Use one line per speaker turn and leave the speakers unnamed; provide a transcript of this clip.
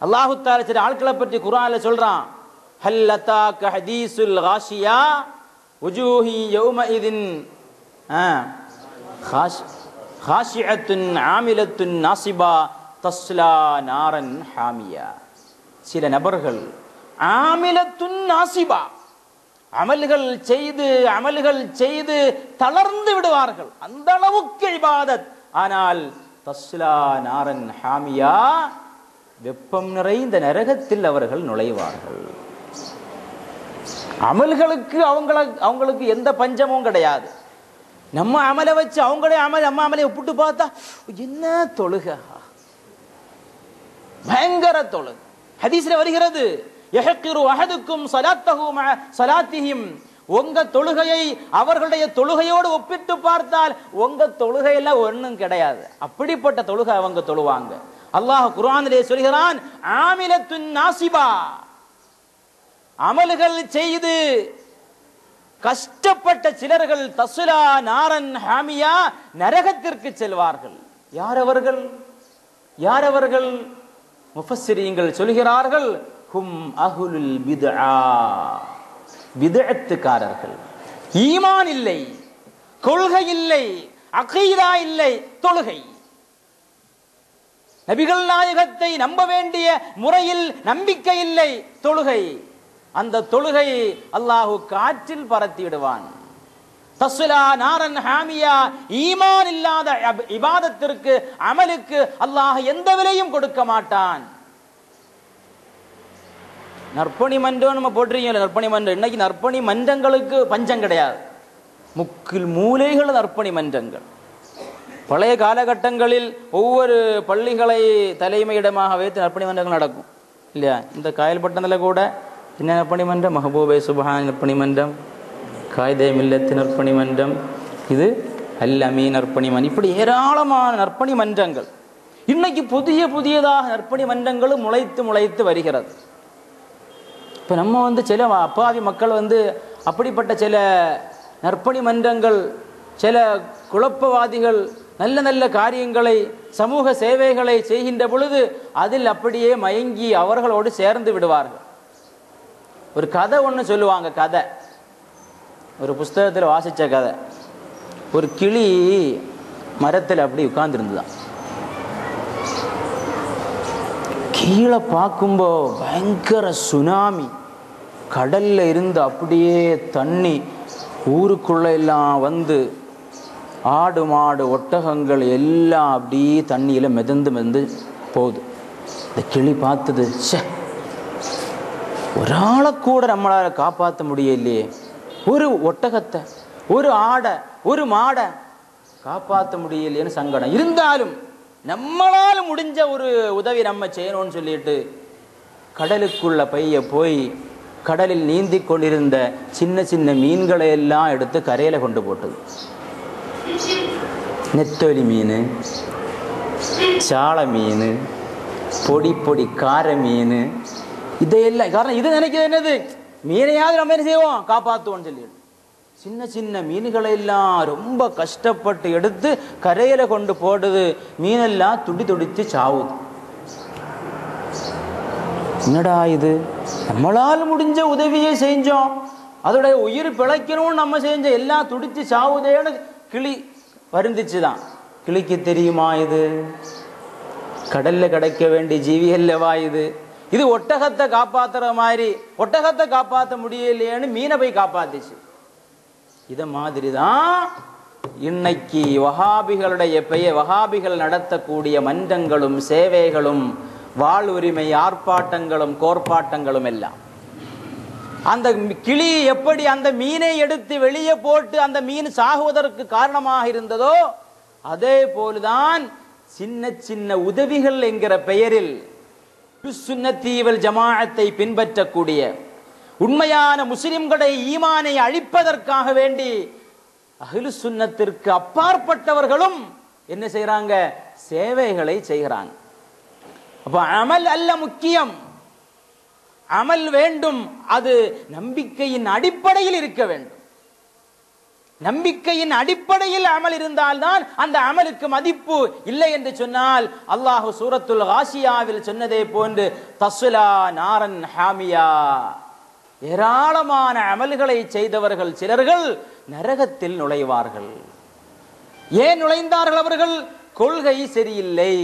அல்லாஹு தஆலா சில ஆட்களை பற்றி குர்ஆன்ல சொல்றான். ஹல் அதாக ஹதீசுல் காஷியா வுஜூஹி யௌமஇதின் காஷிஅத்துன் ஆமிலத்துன் நாசிபா தஸ்லா நாரன் ஹாமியா. சில நபர்கள் ஆமிலத்துன் நாசிபா, அமல்கள் செய்து தளர்ந்து விடுவார்கள், அந்த அளவுக்கு இபாதத். ஆனால் தஸ்லா நாரன் ஹாமியா, வெப்பம் நிறைந்த நரகத்தில் அவர்கள் நுழைவார்கள். அமல்களுக்கு அவங்களுக்கு எந்த பஞ்சமும் கிடையாது. நம்ம அமலை வச்சு நம்ம அமலை ஒப்பிட்டு பார்த்தா என்ன தொழுக, பயங்கர தொழுக. ஹதீஸ்ல வருகிறது, யஹ்கிரு அஹதுக்கும் ஸலாத்தஹு மஅ ஸலாத்திஹிம், உங்க தொழுகையை அவர்களுடைய தொழுகையோடு ஒப்பிட்டு பார்த்தால் உங்க தொழுகையெல்லாம் ஒன்றும் கிடையாது. அப்படிப்பட்ட தொழுகை அவங்க தொழுவாங்க. அல்லாஹ் குர்ஆனிலே சொல்கிறான், ஆமிலத்துன் நாசிபா, அமல்கள் செய்து கஷ்டப்பட்ட சிலர்கள் தஸ்லா நாரன் ஹாமியா, நரகத்திற்கு செல்வார்கள். யார் அவர்கள்? முஃபஸ்ஸிரீன்கள் சொல்கிறார்கள், ஹும் அஹ்லுல் பித்ஆ, பித்அத்துக்காரர்கள். ஈமான் இல்லை, கொள்கை இல்லை, அகீதா இல்லை, தொழுகை, நபிகள் நாயகத்தை நம்ப வேண்டிய முறையில் நம்பிக்கை இல்லை, தொழுகை. அந்த தொழுகை அல்லாஹு காற்றில் பரத்தி விடுவான். தஸ்லா நாரன் ஹாமியா, ஈமான் இல்லாத இபாதத்திற்கு அமலுக்கு அல்லாஹ் எந்த விலையும் கொடுக்க மாட்டான். நற்பணி மன்றம் நம்ம போட்டிருக்கீங்க, நற்பணி மன்றம். இன்னைக்கு நற்பணி மன்றங்களுக்கு பஞ்சம் கிடையாது, முக்கில் மூலைகள் நற்பணி மன்றங்கள். பழைய காலகட்டங்களில் ஒவ்வொரு பள்ளிகளை தலைமையிடமாக வைத்து நற்பணி மன்றங்கள் நடக்கும் இல்லையா? இந்த காயல்பட்டணத்தில் கூட என்ன நற்பணி மன்றம், மஹபூபே சுபஹான் நற்பணி மன்றம், காயிதே மில்லத்து நற்பணி மன்றம், இது அல் அமீன் நற்பணி மன்றம், இப்படி ஏராளமான நற்பணி மன்றங்கள். இன்னைக்கு புதியதாக நற்பணி மன்றங்களும் முளைத்து வருகிறது. இப்போ நம்ம சில அப்பாவி மக்கள் அப்படிப்பட்ட சில நற்பணி மன்றங்கள், சில குழப்பவாதிகள் நல்ல காரியங்களை, சமூக சேவைகளை செய்கின்ற பொழுது அதில் அப்படியே மயங்கி அவர்களோடு சேர்ந்து விடுவார்கள். ஒரு கதை ஒன்று சொல்லுவாங்க. கதை ஒரு புஸ்தகத்தில் வாசித்த கதை. ஒரு கிளி மரத்தில் அப்படி உட்கார்ந்துருந்துதான். கீழே பார்க்கும்போ பயங்கர சுனாமி, கடல்ல இருந்து அப்படியே தண்ணி ஊருக்குள்ள எல்லாம் ஆடு மாடு ஒட்டகங்கள் எல்லாம் அப்படியே தண்ணியில மிதந்து போகுது. இந்த கிளி பார்த்தது, ஒரு ஆளை கூட நம்மளால காப்பாற்ற முடியலையே, ஒரு ஒட்டகத்தை, ஒரு ஆடை, ஒரு மாடை காப்பாற்ற முடியலையேன்னு சங்கடம். இருந்தாலும் நம்மளால முடிஞ்ச ஒரு உதவி நம்ம செய்யணும்னு சொல்லிட்டு கடலுக்குள்ள பைய போய் கடலில் நீந்தி கொண்டிருந்த சின்ன மீன்களை எல்லாம் எடுத்து கரையில கொண்டு போட்டது. நெத்தொலி மீன், சால மீன், பொடி கார மீன், இதையெல்லாம். காரணம் இது நினைக்கிறது என்னது, மீனையாவது நம்ம என்ன செய்வோம், காப்பாற்றுவோம்னு சொல்லிட்டு சின்ன மீன்களை எல்லாம் ரொம்ப கஷ்டப்பட்டு எடுத்து கரையில கொண்டு போடுது. மீனெல்லாம் துடித்து சாவுது. என்னடா இது, நம்மளால் முடிஞ்ச உதவியை செஞ்சோம், அதோடைய உயிர் பிழைக்கணும்னு நம்ம செஞ்ச எல்லாம் துடிச்சு சாவுதேன்னு கிளி வருந்துச்சுதான். கிளிக்கு தெரியுமா இது கடல்ல கிடைக்க வேண்டிய ஜீவி அல்லவா இது ஒட்டகத்தை காப்பாத்துற மாதிரி, ஒட்டகத்தை காப்பாற்ற முடியலையேன்னு மீனை போய் காப்பாத்துச்சு. இத மாதிரிதான் இன்னைக்கு வஹாபிகளுடைய பெயர், வஹாபிகள் நடத்தக்கூடிய மன்றங்களும் சேவைகளும் வாழ் உரிமை ஆர்ப்பாட்டங்களும் கோர்ப்பாட்டங்களும் எல்லாம். அந்த கிளி எப்படி அந்த மீனை எடுத்து வெளியே போட்டு அந்த மீன் சாகுவதற்கு காரணமாக இருந்ததோ, அதே போலுதான் சின்ன உதவிகள் என்கிற பெயரில் சுன்னத்தி வல் ஜமாஅத்தை பின்பற்றக்கூடிய உண்மையான முஸ்லிம்களை ஈமானை அழிப்பதற்காக வேண்டி அஹ்லு சுன்னத்திற்கு அப்பாற்பட்டவர்களும் என்ன செய்யறாங்க, சேவைகளை செய்கிறாங்க. அப்ப அமல் அல்ல முக்கியம், அமல் வேண்டும், அது நம்பிக்கையின் அடிப்படையில் இருக்க வேண்டும். நம்பிக்கையின் அடிப்படையில் அமல் இருந்தால்தான் அந்த அமலுக்கு மதிப்பு. இல்லை என்று சொன்னால் அல்லாஹ் சூரத்துல் காஷியாவில் சொன்னதே போன்று தஸ்லா நாரன் ஹாமியா, ஏராளமான அமல்களை செய்தவர்கள் சிலர்கள் நரகத்தில் நுழைவார்கள். ஏன் நுழைந்தார்கள்? அவர்கள் கொள்கை சரியில்லை.